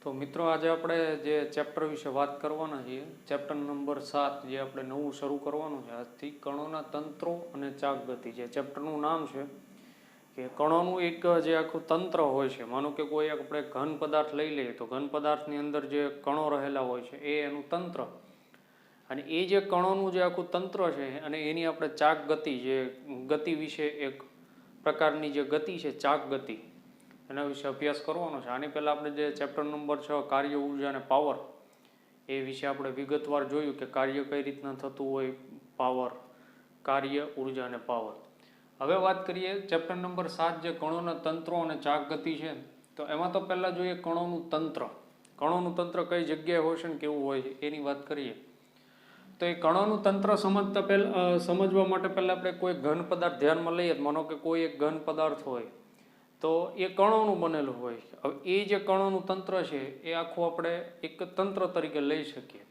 તો મિત્રો આજે આપણે જે ચેપ્ટર વિશે વાત કરવાના છીએ, ચેપ્ટર નંબર 7 જે આપણે નવું શરૂ કરવાનું છે આજથી, કણોના તંત્રો અને ચાકગતિ. જે ચેપ્ટરનું નામ છે કે કણોનું એક જે આખું તંત્ર હોય છે. માનો કે કોઈ આપણે ઘન પદાર્થ લઈ લઈએ તો ઘન પદાર્થની અંદર જે કણો રહેલા હોય છે એ એનું તંત્ર, અને એ જે કણોનું જે આખું તંત્ર છે અને એની આપણે ચાકગતિ, જે ગતિ વિશે એક પ્રકારની જે ગતિ છે ચાકગતિ, એના વિશે અભ્યાસ કરવાનો છે. આની પહેલાં આપણે જે ચેપ્ટર નંબર 6 કાર્ય, ઉર્જા અને પાવર, એ વિશે આપણે વિગતવાર જોયું કે કાર્ય કઈ રીતના થતું હોય, પાવર, કાર્ય, ઉર્જા અને પાવર. હવે વાત કરીએ ચેપ્ટર નંબર 7 જે કણોના તંત્રો અને ચાકગતિ છે. તો એમાં તો પહેલાં જોઈએ કણોનું તંત્ર. કણોનું તંત્ર કઈ જગ્યાએ હોય છે ને કેવું હોય છે એની વાત કરીએ. તો એ કણોનું તંત્ર સમજવા માટે પહેલાં આપણે કોઈ ઘન પદાર્થ ધ્યાનમાં લઈએ. માનો કે કોઈ એક ઘન પદાર્થ હોય તો એ કણોનું બનેલું હોય. હવે એ જે કણોનું તંત્ર છે એ આખું આપણે એક તંત્ર તરીકે લઈ શકીએ.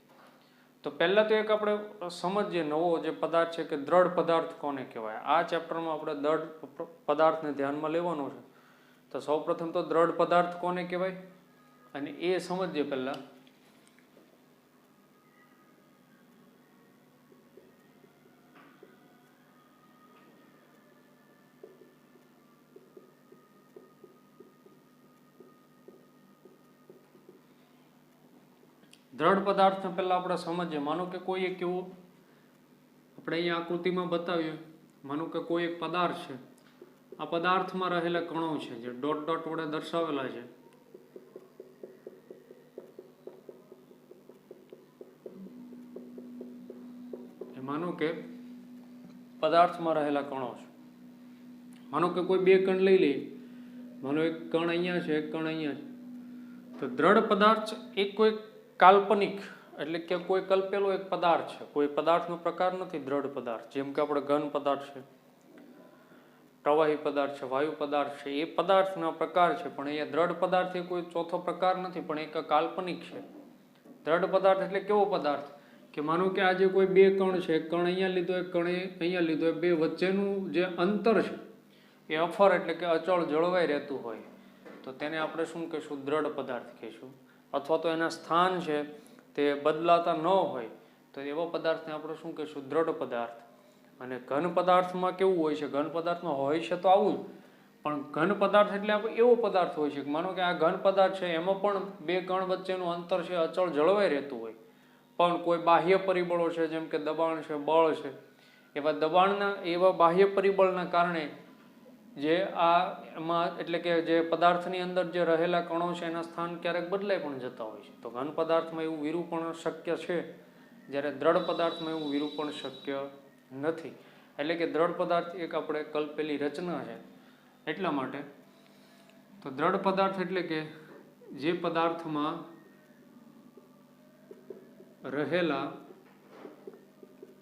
તો પહેલાં તો એક આપણે સમજીએ નવો જે પદાર્થ છે કે દ્રઢ પદાર્થ કોને કહેવાય. આ ચેપ્ટરમાં આપણે દ્રઢ પદાર્થને ધ્યાનમાં લેવાનો છે. તો સૌપ્રથમ તો દ્રઢ પદાર્થ કોને કહેવાય અને એ સમજીએ પહેલાં. દ્રઢ પદાર્થને પહેલાં આપણે સમજીએ. માનો કે કોઈ એક એવું આપણે અહીંયા આકૃતિમાં બતાવ્યું, માનો કે કોઈ એક પદાર્થ છે. આ પદાર્થમાં રહેલા કણો છે જે ડોટ ડોટ વડે દર્શાવેલા છે. માનો કે પદાર્થમાં રહેલા કણો છે. માનો કે કોઈ બે કણ લઈ લઈએ. માનો એક કણ અહીંયા છે, એક કણ અહીંયા છે. તો દ્રઢ પદાર્થ એક કોઈ કાલ્પનિક, એટલે કે કોઈ કલ્પેલો એક પદાર્થ છે. કોઈ પદાર્થનો પ્રકાર નથી દ્રઢ પદાર્થ. જેમ કે આપણે ઘન પદાર્થ છે, પ્રવાહી પદાર્થ છે, વાયુ પદાર્થ છે, એ પદાર્થના પ્રકાર છે. પણ અહીંયા દ્રઢ પદાર્થ એ કોઈ ચોથો પ્રકાર નથી, પણ એક કાલ્પનિક છે. દ્રઢ પદાર્થ એટલે કેવો પદાર્થ કે માનો કે આજે કોઈ બે કણ છે, એક કણ અહીંયા લીધો, એક કણ અહીંયા લીધો, એ બે વચ્ચેનું જે અંતર છે એ અફર એટલે કે અચળ જળવાઈ રહેતું હોય તો તેને આપણે શું કહીશું? દ્રઢ પદાર્થ કહીશું. અથવા તો એના સ્થાન છે તે બદલાતા ન હોય તો એવા પદાર્થને આપણે શું કહીશું? દ્રઢ પદાર્થ. અને ઘન પદાર્થમાં કેવું હોય છે? ઘન પદાર્થમાં હોય છે તો આવું જ, પણ ઘન પદાર્થ એટલે આપણે એવો પદાર્થ હોય છે કે માનો કે આ ઘન પદાર્થ છે, એમાં પણ બે કણ વચ્ચેનું અંતર છે અચળ જળવાઈ રહેતું હોય, પણ કોઈ બાહ્ય પરિબળો છે, જેમ કે દબાણ છે, બળ છે, એવા બાહ્ય પરિબળના કારણે જે એમાં એટલે કે જે પદાર્થની અંદર જે રહેલા કણો છે એના સ્થાન ક્યારેક બદલાઈ પણ જતા હોય છે. તો ઘન પદાર્થમાં એવું વિરૂપણ શક્ય છે, જ્યારે દ્રઢ પદાર્થમાં એવું વિરૂપણ શક્ય નથી. એટલે કે દ્રઢ પદાર્થ એક આપણે કલ્પેલી રચના છે. એટલા માટે તો દ્રઢ પદાર્થ એટલે કે જે પદાર્થમાં રહેલા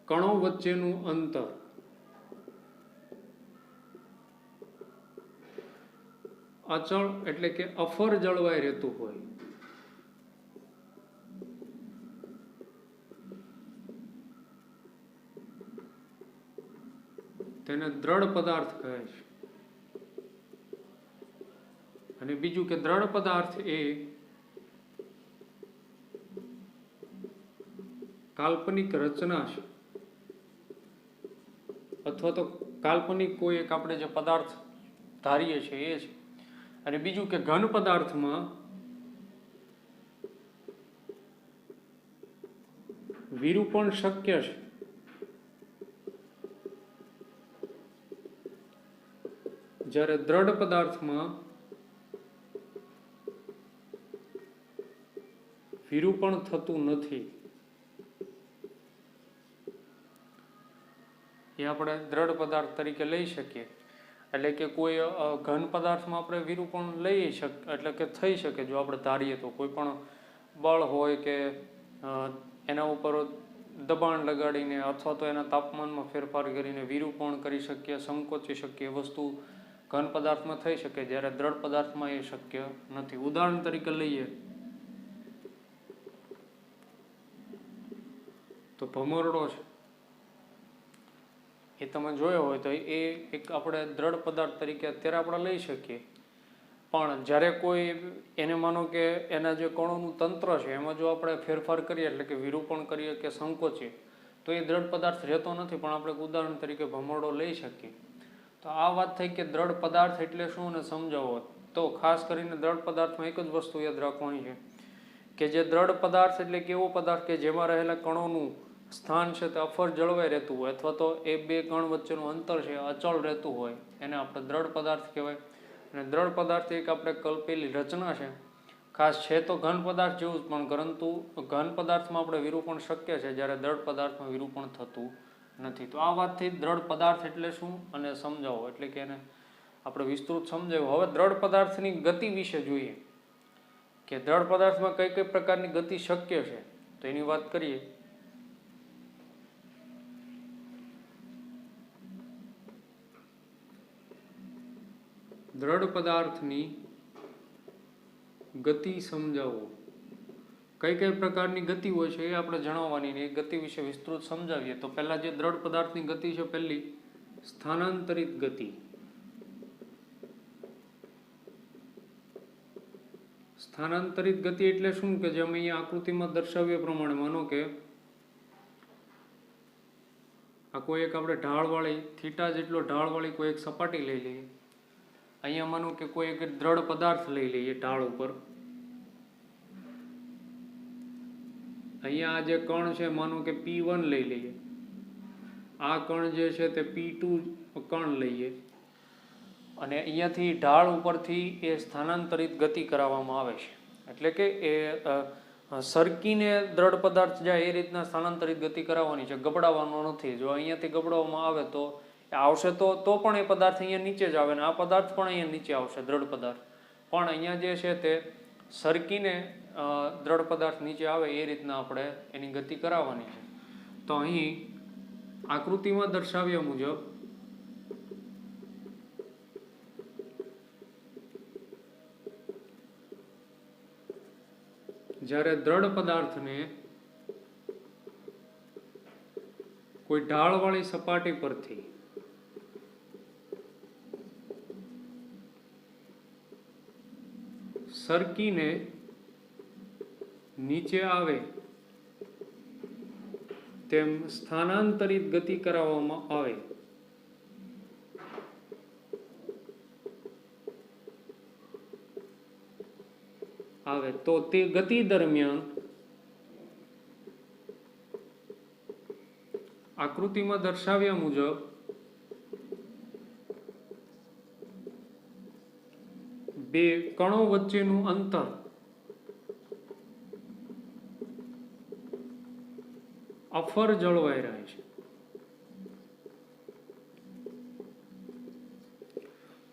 કણો વચ્ચેનું અંતર અચળ એટલે કે અફર જળવાઈ રહેતું હોય. તેને દ્રઢ પદાર્થ કહે છે. અને બીજું કે દ્રઢ પદાર્થ એ કાલ્પનિક રચના છે, અથવા તો કાલ્પનિક કોઈ એક આપણે જે પદાર્થ ધારીએ છીએ એ છે. અને બીજું કે ઘન પદાર્થમાં વિરૂપણ શક્ય છે. જ્યારે દ્રઢ પદાર્થમાં વિરૂપણ થતું નથી. એ આપણે દ્રઢ પદાર્થ તરીકે લઈ શકીએ. એટલે કે કોઈ ઘન પદાર્થમાં આપણે વિરૂપણ લઈ શકીએ, એટલે કે થઈ શકે જો આપણે ધારીએ તો. કોઈ પણ બળ હોય કે એના ઉપર દબાણ લગાડીને અથવા તો એના તાપમાનમાં ફેરફાર કરીને વિરૂપણ કરી શકીએ, સંકોચી શકીએ, વસ્તુ ઘન પદાર્થમાં થઈ શકે, જ્યારે દ્રઢ પદાર્થમાં એ શક્ય નથી. ઉદાહરણ તરીકે લઈએ તો ભમરડો છે. એ તમે જોયો હોય તો એ એક આપણે દ્રઢ પદાર્થ તરીકે અત્યારે આપણે લઈ શકીએ. પણ જ્યારે કોઈ એને માનો કે એના જે કણોનું તંત્ર છે એમાં જો આપણે ફેરફાર કરીએ એટલે કે વિરૂપણ કરીએ કે સંકોચીએ તો એ દ્રઢ પદાર્થ રહેતો નથી. પણ આપણે ઉદાહરણ તરીકે ભમરડો લઈ શકીએ. તો આ વાત થઈ કે દ્રઢ પદાર્થ એટલે શું અને સમજાવો. તો ખાસ કરીને દ્રઢ પદાર્થમાં એક જ વસ્તુ યાદ રાખવાની છે કે જે દ્રઢ પદાર્થ એટલે કે એવો પદાર્થ કે જેમાં રહેલા કણોનું સ્થાન છે તે અફર જળવાઈ રહેતું હોય અથવા તો એ બે કણ વચ્ચેનું અંતર છે અચળ રહેતું હોય એને આપણે દ્રઢ પદાર્થ કહેવાય. અને દ્રઢ પદાર્થ એક આપણે કલ્પેલી રચના છે. ખાસ છે તો ઘન પદાર્થ જેવું જ, પણ પરંતુ ઘન પદાર્થમાં આપણે વિરૂપણ શક્ય છે જ્યારે દ્રઢ પદાર્થમાં વિરૂપણ થતું નથી. તો આ વાતથી દ્રઢ પદાર્થ એટલે શું અને સમજાવો એટલે કે એને આપણે વિસ્તૃત સમજાવ્યું. હવે દ્રઢ પદાર્થની ગતિ વિશે જોઈએ કે દ્રઢ પદાર્થમાં કઈ કઈ પ્રકારની ગતિ શક્ય છે. તો એની વાત કરીએ. દ્રઢ પદાર્થની ગતિ સમજાવો. કઈ કઈ પ્રકારની ગતિ હોય છે એ આપણે જણાવવાની ને એ ગતિ વિશે વિસ્તૃત સમજાવીએ. તો પહેલા જે દ્રઢ પદાર્થની ગતિ છે, પહેલી સ્થાનાંતરિત ગતિ. સ્થાનાંતરિત ગતિ એટલે શું કે જેમ અહીંયા આકૃતિમાં દર્શાવ્યા પ્રમાણે માનો કે આ કોઈ એક આપણે ઢાળવાળી થીટા જેટલો ઢાળવાળી કોઈ એક સપાટી લઈ લઈએ. અહીંયા માનો કે કોઈ એક દ્રઢ પદાર્થ લઈ લઈએ ઢાળ ઉપર. અહીંયા આ જે કણ છે માનો કે P1 લઈ લઈએ. આ કણ જે છે તે P2 કણ લઈએ અને અહીંયાથી ઢાળ ઉપરથી એ સ્થાનાંતરિત ગતિ કરાવવામાં આવે છે. એટલે કે એ સરકીને દ્રઢ પદાર્થ જાય એ રીતના સ્થાનાંતરિત ગતિ કરાવવાની છે, ગબડાવવાનો નથી. જો અહીંયાથી ગબડાવવામાં આવે તો આવશે તો પણ એ પદાર્થ અહીંયા નીચે જ આવે ને આ પદાર્થ પણ અહીંયા નીચે આવશે દ્રઢ પદાર્થ. પણ અહીંયા જે છે તે સરકીને દ્રઢ પદાર્થ નીચે આવે એ રીતના આપણે એની ગતિ કરાવવાની છે. તો અહીં આકૃતિમાં દર્શાવ્યા મુજબ જ્યારે દ્રઢ પદાર્થને કોઈ ઢાળવાળી સપાટી પરથી સરકીને નીચે આવે તેમ સ્થાનાંતરિત ગતિ કરાવવામાં આવે તો તે ગતિ દરમિયાન આકૃતિમાં દર્શાવ્યા મુજબ બે કણો વચ્ચેનું અંતર અફર જળવાઈ રહે છે.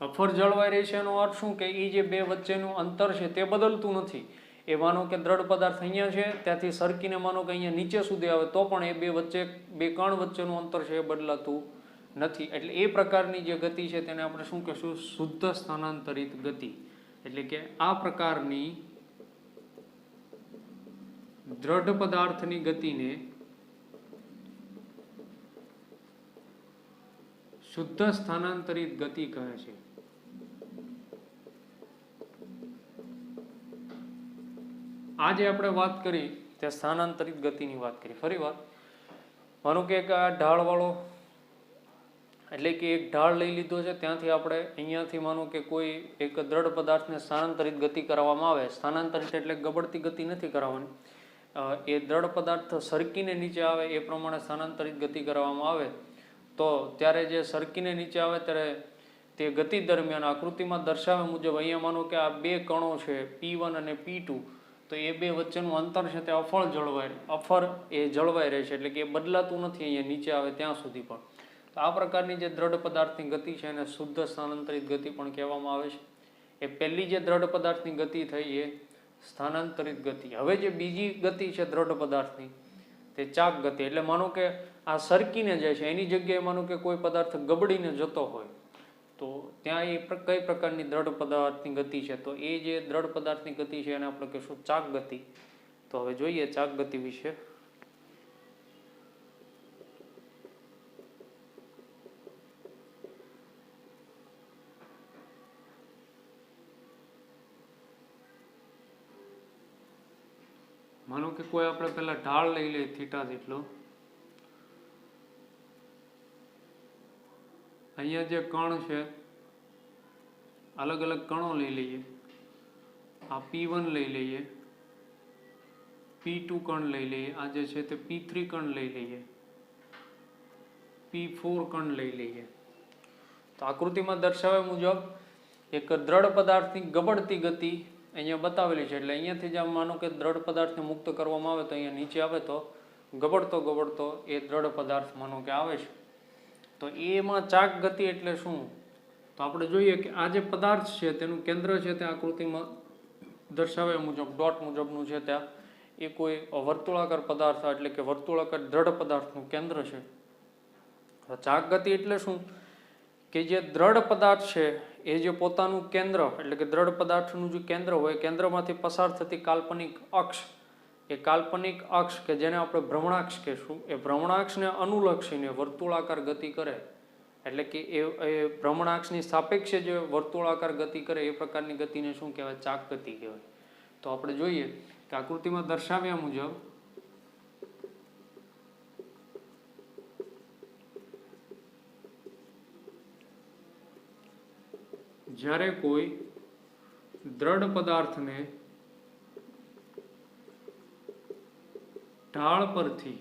અફર જળવાઈ રહે છે એનો અર્થ શું કે એ જે બે વચ્ચેનું અંતર છે તે બદલતું નથી. એ માનો કે દ્રઢ પદાર્થ અહીંયા છે ત્યાંથી સરકીને માનો કે અહીંયા નીચે સુધી આવે તો પણ એ બે કણ વચ્ચેનું અંતર છે એ બદલાતું નથી. એટલે એ પ્રકારની જે ગતિ છે તેને આપણે શું કહેશું? શુદ્ધ સ્થાનાંતરિત ગતિ. એટલે કે આ પ્રકારની દ્રઢ પદાર્થની ગતિને શુદ્ધ સ્થાનાંતરિત ગતિ કહે છે. આજે આપણે વાત કરી તે સ્થાનાંતરિત ગતિની વાત કરી. ફરી વાર માનો કે એક આ ઢાળવાળો એટલે કે એક ઢાળ લઈ લીધો છે, ત્યાંથી આપણે અહીંયાથી માનો કે કોઈ એક દ્રઢ પદાર્થને સ્થાનાંતરિત ગતિ કરવામાં આવે. સ્થાનાંતરિત એટલે ગબડતી ગતિ નથી કરાવવાની. એ દ્રઢ પદાર્થ સરકીને નીચે આવે એ પ્રમાણે સ્થાનાંતરિત ગતિ કરવામાં આવે તો ત્યારે જે સરકીને નીચે આવે ત્યારે તે ગતિ દરમિયાન આકૃતિમાં દર્શાવ્યા મુજબ અહીંયા માનો કે આ બે કણો છે P1 અને P2, તો એ બે વચ્ચેનું અંતર છે તે અફર જળવાઈ રહે છે. એટલે કે એ બદલાતું નથી અહીંયા નીચે આવે ત્યાં સુધી પણ. તો આ પ્રકારની જે દ્રઢ પદાર્થની ગતિ છે એને શુદ્ધ સ્થાનાંતરિત ગતિ પણ કહેવામાં આવે છે. એ પહેલી જે દ્રઢ પદાર્થની ગતિ થઈ એ સ્થાનાંતરિત ગતિ. હવે જે બીજી ગતિ છે દ્રઢ પદાર્થની તે ચાક ગતિ. એટલે માનો કે આ સરકીને જાય છે એની જગ્યાએ માનો કે કોઈ પદાર્થ ગબડીને જતો હોય તો ત્યાં એ કઈ પ્રકારની દ્રઢ પદાર્થની ગતિ છે? તો એ જે દ્રઢ પદાર્થની ગતિ છે એને આપણે કહીશું ચાક ગતિ. તો હવે જોઈએ ચાક ગતિ વિશે. માનો કે કોઈ આપણે પહેલા ઢાળ લઈ લઈએ થીટા જેટલો, અહીંયા જે કણ છે અલગ અલગ કણો લઈ લઈએ, આ P1 લઈ લઈએ, P2 કણ લઈ લઈએ, આ જે છે તે P3 કણ લઈ લઈએ, P4 કણ લઈ લઈએ. તો આકૃતિમાં દર્શાવ્યા મુજબ એક દ્રઢ પદાર્થની ગબડતી ગતિ અહીંયા બતાવેલી છે. એટલે અહીંયાથી જ આમ માનો કે દ્રઢ પદાર્થને મુક્ત કરવામાં આવે તો અહીંયા નીચે આવે તો ગબડતો ગબડતો એ દ્રઢ પદાર્થ માનો કે આવે છે. તો એમાં ચાક ગતિ એટલે શું? તો આપણે જોઈએ કે આ જે પદાર્થ છે તેનું કેન્દ્ર છે તે આકૃતિમાં દર્શાવ્યા મુજબ ડોટ મુજબનું છે, ત્યાં એ કોઈ વર્તુળાકાર પદાર્થ એટલે કે વર્તુળાકાર દ્રઢ પદાર્થનું કેન્દ્ર છે. ચાક ગતિ એટલે શું? કે જે દ્રઢ પદાર્થ છે એ જે પોતાનું કેન્દ્ર એટલે કે દ્રઢ પદાર્થનું જે કેન્દ્ર હોય, કેન્દ્રમાંથી પસાર થતી કાલ્પનિક અક્ષ, એ કાલ્પનિક અક્ષ કે જેને આપણે ભ્રમણાક્ષ કહેશું, એ ભ્રમણાક્ષને અનુલક્ષીને વર્તુળાકાર ગતિ કરે. એટલે કે એ ભ્રમણાક્ષની સાપેક્ષે જે વર્તુળાકાર ગતિ કરે એ પ્રકારની ગતિને શું કહેવાય? ચાક ગતિ કહેવાય. તો આપણે જોઈએ કે આકૃતિમાં દર્શાવ્યા મુજબ જ્યારે કોઈ દ્રઢ પદાર્થને ઢાળ પરથી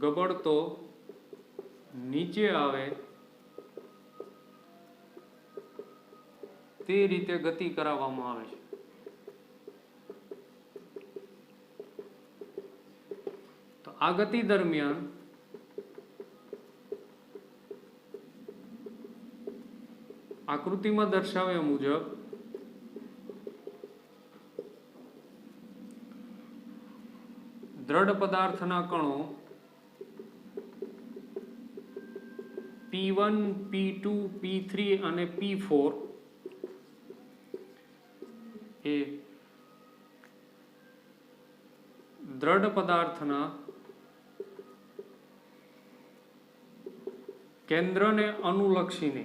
ગબડતો નીચે આવે તે રીતે ગતિ કરાવવામાં આવે છે. તો આ ગતિ દરમિયાન આકૃતિમાં દર્શાવ્યા મુજબ દ્રઢ પદાર્થના કણો P1, P2, P3 અને P4 એ દ્રઢ પદાર્થના કેન્દ્રને અનુલક્ષીને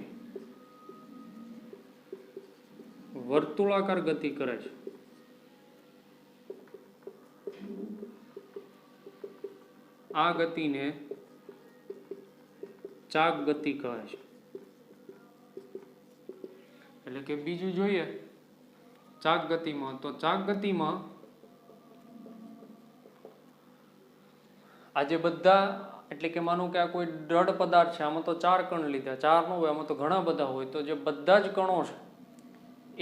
વર્તુળાકાર ગતિ કરે છે. આ ગતિને ચાક ગતિ કહે છે. એટલે કે બીજું જોઈએ ચાક ગતિમાં, તો ચાક ગતિમાં આજે બધા એટલે કે માનો કે આ કોઈ દ્રઢ પદાર્થ છે, આમાં તો 4 કણ લીધા, 4 ન હોય, આમાં તો ઘણા બધા હોય. તો જે બધા જ કણો છે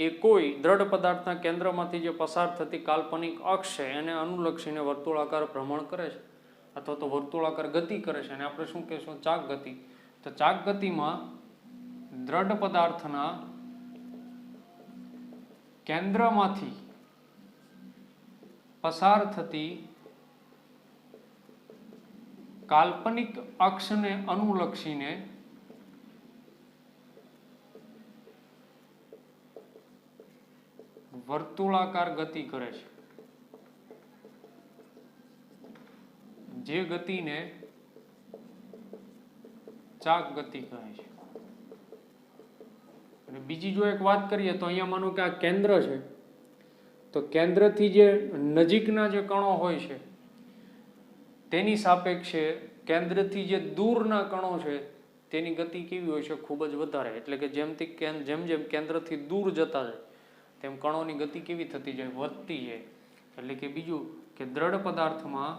એ કોઈ દ્રઢ પદાર્થના કેન્દ્રમાંથી જે પસાર થતી કાલ્પનિક અક્ષ છે એને અનુલક્ષીને વર્તુળાકાર ભ્રમણ કરે છે અથવા તો વર્તુળાકાર ગતિ કરે છે, અને આપણે શું કહેશું? ચાક ગતિ. તો ચાક ગતિમાં દ્રઢ પદાર્થના કેન્દ્રમાંથી પસાર થતી કાલ્પનિક અક્ષને અનુલક્ષીને વર્તુળાકાર ગતિ કરે છે. જે ગતિને ચાક ગતિ કહે છે. અને બીજી જો એક વાત કરીએ તો અહીંયા માનો કે આ કેન્દ્ર છે, તો કેન્દ્રથી જે નજીકના જે કણો હોય છે તેની સાપેક્ષે કેન્દ્રથી જે દૂરના કણો છે તેની ગતિ કેવી હોય છે? ખૂબ જ વધારે. એટલે કે જેમ જેમ કેન્દ્રથી દૂર જતા જાય તેમ કણોની ગતિ કેવી થતી જાય? વધતી જાય. એટલે કે બીજું કે દ્રઢ પદાર્થમાં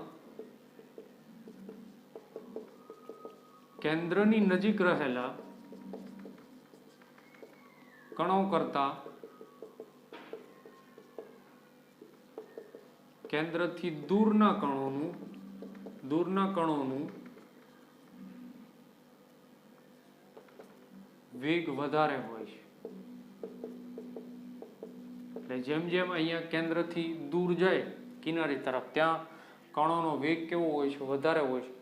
કેન્દ્રની નજીક રહેલા કણો કરતા કેન્દ્રથી દૂરના કણોનું વેગ વધારે હોય છે. એટલે જેમ જેમ અહીંયા કેન્દ્રથી દૂર જાય કિનારી તરફ, ત્યાં કણોનો વેગ કેવો હોય છે? વધારે હોય છે.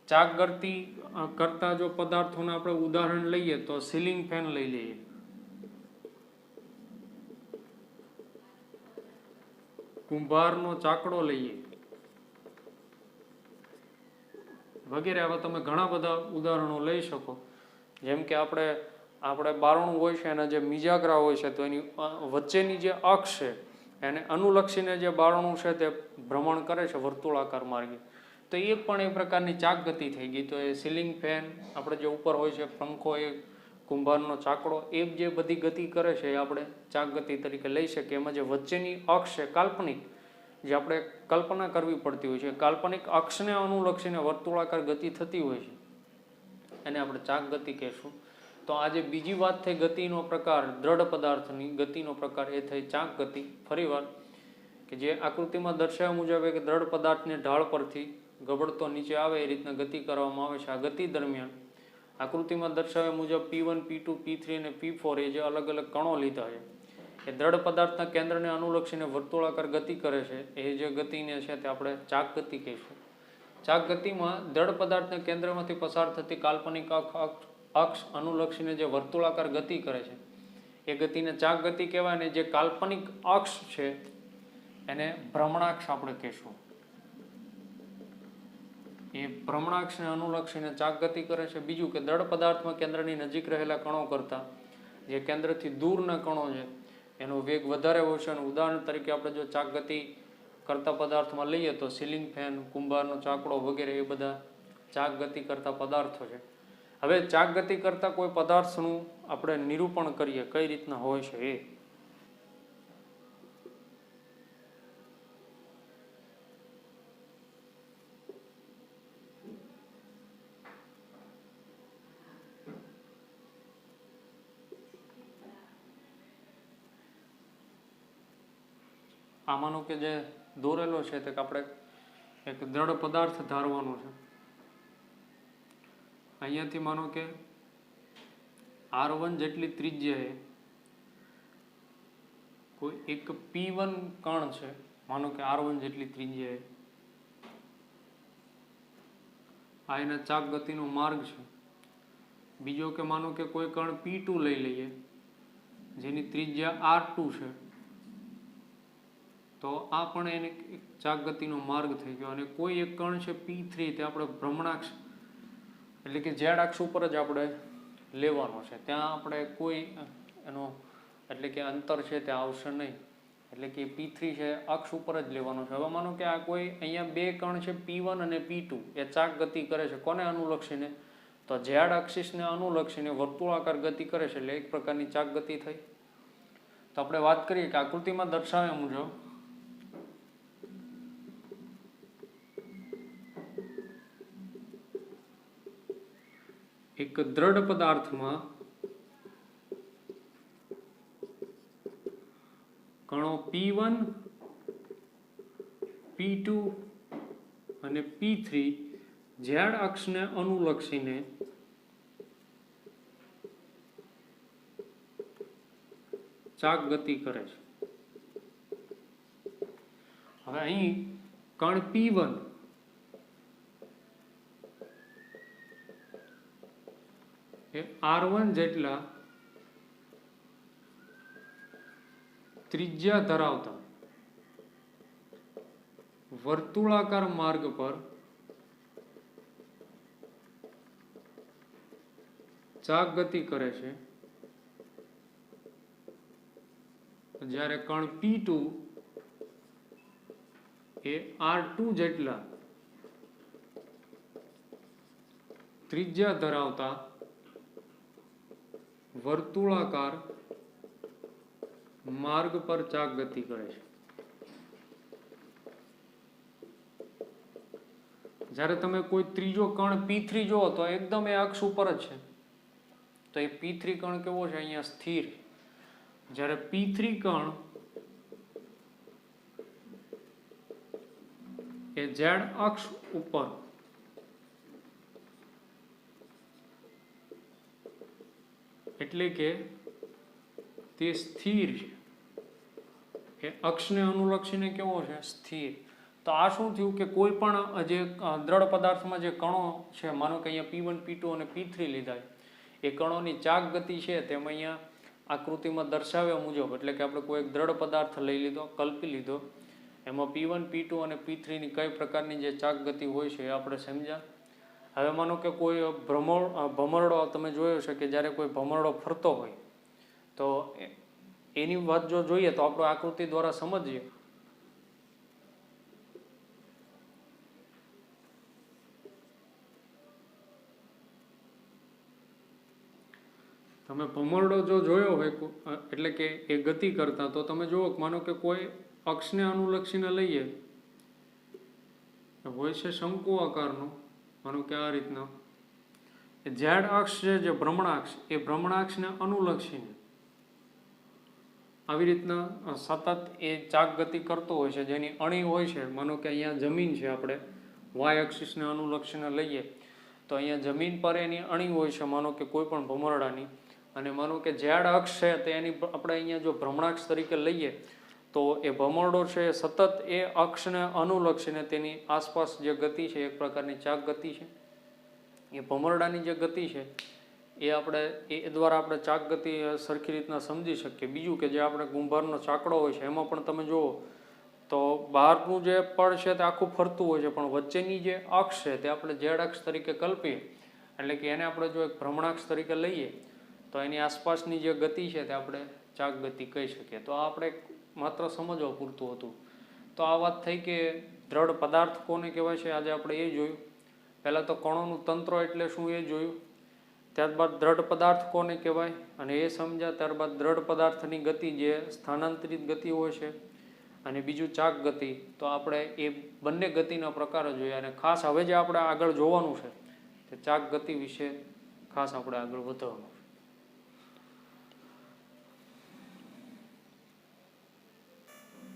ચાક ગતિ કરતા જો પદાર્થોનું આપણે ઉદાહરણ લઈએ તો સીલિંગ ફેન લઈ લઈએ. કુંભારનો ચાકડો લઈએ વગેરે. આવા તમે ઘણા બધા ઉદાહરણો લઈ શકો. જેમ કે આપણે બારણું હોય છે એના જે મિજાગરા હોય છે તો એની વચ્ચેની જે અક્ષ છે એને અનુલક્ષીને જે બારણું છે તે ભ્રમણ કરે છે વર્તુળાકાર માર્ગે, તો એ પણ એક પ્રકારની ચાક ગતિ થઈ ગઈ. તો એ સીલિંગ ફેન આપણે જે ઉપર હોય છે, પંખો, એ કુંભારનો ચાકડો, એ જે બધી ગતિ કરે છે એ આપણે ચાક ગતિ તરીકે લઈ શકીએ. એમાં જે વચ્ચેની અક્ષ છે કાલ્પનિક, જે આપણે કલ્પના કરવી પડતી હોય છે, કાલ્પનિક અક્ષને અનુલક્ષીને વર્તુળાકાર ગતિ થતી હોય છે, એને આપણે ચાક ગતિ કહેશું. તો આજે બીજી વાત થઈ ગતિનો પ્રકાર, દ્રઢ પદાર્થની ગતિનો પ્રકાર, એ થઈ ચાક ગતિ. ફરીવાર કે જે આકૃતિમાં દર્શાવ્યા મુજબ એક દ્રઢ પદાર્થને ઢાળ પરથી ગબડતો નીચે આવે એ રીતના ગતિ કરવામાં આવે છે. આ ગતિ દરમિયાન આકૃતિમાં દર્શાવ્યા મુજબ P1, P2, P3 અને P4 એ જે અલગ અલગ કણો લીધા છે, એ દ્રઢ પદાર્થના કેન્દ્રને અનુલક્ષીને વર્તુળાકાર ગતિ કરે છે. એ જે ગતિને છે તે આપણે ચાક ગતિ કહીશું. ચાક ગતિમાં દ્રઢ પદાર્થના કેન્દ્રમાંથી પસાર થતી કાલ્પનિક અક્ષ અનુલક્ષીને જે વર્તુળાકાર ગતિ કરે છે એ ગતિને ચાક ગતિ કહેવાય. અને જે કાલ્પનિક અક્ષ છે એને ભ્રમણાક્ષ આપણે કહીશું. એ ભ્રમણાક્ષને અનુલક્ષીને ચાક ગતિ કરે છે. બીજું કે દ્રઢ પદાર્થમાં કેન્દ્રની નજીક રહેલા કણો કરતાં જે કેન્દ્રથી દૂરના કણો છે એનો વેગ વધારે હોય છે. અને ઉદાહરણ તરીકે આપણે જો ચાક ગતિ કરતા પદાર્થમાં લઈએ તો સીલિંગ ફેન, કુંભારનો ચાકડો વગેરે એ બધા ચાક ગતિ કરતા પદાર્થો છે. હવે ચાક ગતિ કરતા કોઈ પદાર્થનું આપણે નિરૂપણ કરીએ કઈ રીતના હોય છે એ. આમાંનો કે જે દોરેલો છે તે આપણે એક દ્રઢ પદાર્થ ધારવાનો છે. અહીંયાથી માનો કે R1 જેટલી ત્રિજ્યાએ કોઈ એક P1 કણ છે, માનો કે R1 જેટલી ત્રિજ્યાએ, આ એના ચાક ગતિનો માર્ગ છે. બીજો કે માનો કે કોઈ કણ P2 લઈ લઈએ જેની ત્રિજ્યા R2 છે, તો આ પણ એને ચાક ગતિનો માર્ગ થઈ ગયો. અને કોઈ એક કણ છે P3, તે આપણે ભ્રમણાક્ષ એટલે કે ઝેડ અક્ષ ઉપર જ આપણે લેવાનો છે. ત્યાં આપણે કોઈ એનો એટલે કે અંતર છે તે આવશે નહીં. એટલે કે P3 છે અક્ષ ઉપર જ લેવાનો છે. હવે માનો કે આ કોઈ અહીંયા બે કણ છે P1 અને P2, એ ચાક ગતિ કરે છે. કોને અનુલક્ષીને? તો ઝેડ અક્ષિસને અનુલક્ષીને વર્તુળાકાર ગતિ કરે છે, એટલે એક પ્રકારની ચાક ગતિ થઈ. તો આપણે વાત કરીએ કે આકૃતિમાં દર્શાવ્યા મુજબ એક દ્રઢ પદાર્થમાં કણો P1, P2 અને P3 ઝેડ અક્ષને અનુલક્ષીને ચાક ગતિ કરે છે. હવે અહીં કણ P1 એ R1 જેટલા ત્રિજ્યા ધરાવતા વર્તુળાકાર માર્ગ પર ચાક ગતિ કરે છે. જ્યારે કણ P2 એ R2 જેટલા ત્રિજ્યા ધરાવતા વર્તુળાકાર માર્ગ પર ચાક ગતિ કરે છે. જ્યારે તમે કોઈ ત્રીજો કણ P3 જુઓ તો એકદમ એ અક્ષ ઉપર જ છે. તો એ P3 કણ કેવો છે? અહીંયા સ્થિર. જ્યારે P3 કણ એ ઝેડ અક્ષ ઉપર એટલે કે તે સ્થિર છે, એ અક્ષને અનુલક્ષીને કેવો છે? સ્થિર. તો આ શું થયું કે કોઈ પણ જે દ્રઢ પદાર્થમાં જે કણો છે, માનો કે અહીંયા P1, P2 અને P3 લીધા છે, એ કણોની ચાક ગતિ છે તેમ અહીંયા આકૃતિમાં દર્શાવ્યા મુજબ, એટલે કે આપણે કોઈ એક દ્રઢ પદાર્થ લઈ લીધો, કલ્પી લીધો, એમાં P1, P2 અને P3 ની કઈ પ્રકારની જે ચાક ગતિ હોય છે એ આપણે સમજ્યા. હવે માનો કે કોઈ ભમરડો તમે જોયો છે કે જ્યારે કોઈ ભમરડો ફરતો હોય તો એની વાત જો જોઈએ તો આપણે આકૃતિ દ્વારા સમજીએ. તમે ભમરડો જો જોયો હોય એટલે કે એ ગતિ કરતા, તો તમે જુઓ, માનો કે કોઈ અક્ષને અનુલક્ષીને લઈએ, હોય છે શંકુ આકારનો, માનો કે આ રીતના ઝેડ અક્ષ છે, જે ભ્રમણાક્ષ, એ ભ્રમણાક્ષને અનુલક્ષીને આવી રીતના સતત એ ચાક ગતિ કરતો હોય છે, જેની અણી હોય છે. માનો કે અહીંયા જમીન છે, આપણે વાય એક્સિસને અનુલક્ષીને લઈએ તો અહીંયા જમીન પર એની અણી હોય છે, માનો કે કોઈ પણ ભમરડાની. અને માનો કે ઝેડ અક્ષ છે, તો એની આપણે અહીંયા જો ભ્રમણાક્ષ તરીકે લઈએ તો એ ભમરડો છે એ સતત એ અક્ષને અનુલક્ષીને તેની આસપાસ જે ગતિ છે, એક પ્રકારની ચાક ગતિ છે. એ ભમરડાની જે ગતિ છે એ આપણે એ દ્વારા આપણે ચાક ગતિ સરખી રીતના સમજી શકીએ. બીજું કે જે આપણે કુંભારનો ચાકડો હોય છે, એમાં પણ તમે જુઓ તો બહારનું જે પડ છે તે આખું ફરતું હોય છે, પણ વચ્ચેની જે અક્ષ છે તે આપણે ઝેડ અક્ષ તરીકે કલ્પીએ, એટલે કે એને આપણે જો એક ભ્રમણાક્ષ તરીકે લઈએ તો એની આસપાસની જે ગતિ છે તે આપણે ચાક ગતિ કહી શકીએ. તો આ આપણે માત્ર સમજવા પૂરતું હતું. તો આ વાત થઈ કે દ્રઢ પદાર્થ કોને કહેવાય છે, આજે આપણે એ જોયું. પહેલાં તો કણોનું તંત્ર એટલે શું એ જોયું, ત્યારબાદ દ્રઢ પદાર્થ કોને કહેવાય અને એ સમજ્યા. ત્યારબાદ દ્રઢ પદાર્થની ગતિ જે સ્થાનાંતરિત ગતિ હોય છે, અને બીજું ચાક ગતિ. તો આપણે એ બંને ગતિના પ્રકારો જોયા. અને ખાસ હવે જે આપણે આગળ જોવાનું છે તે ચાક ગતિ વિશે ખાસ આપણે આગળ વધવાનું છે.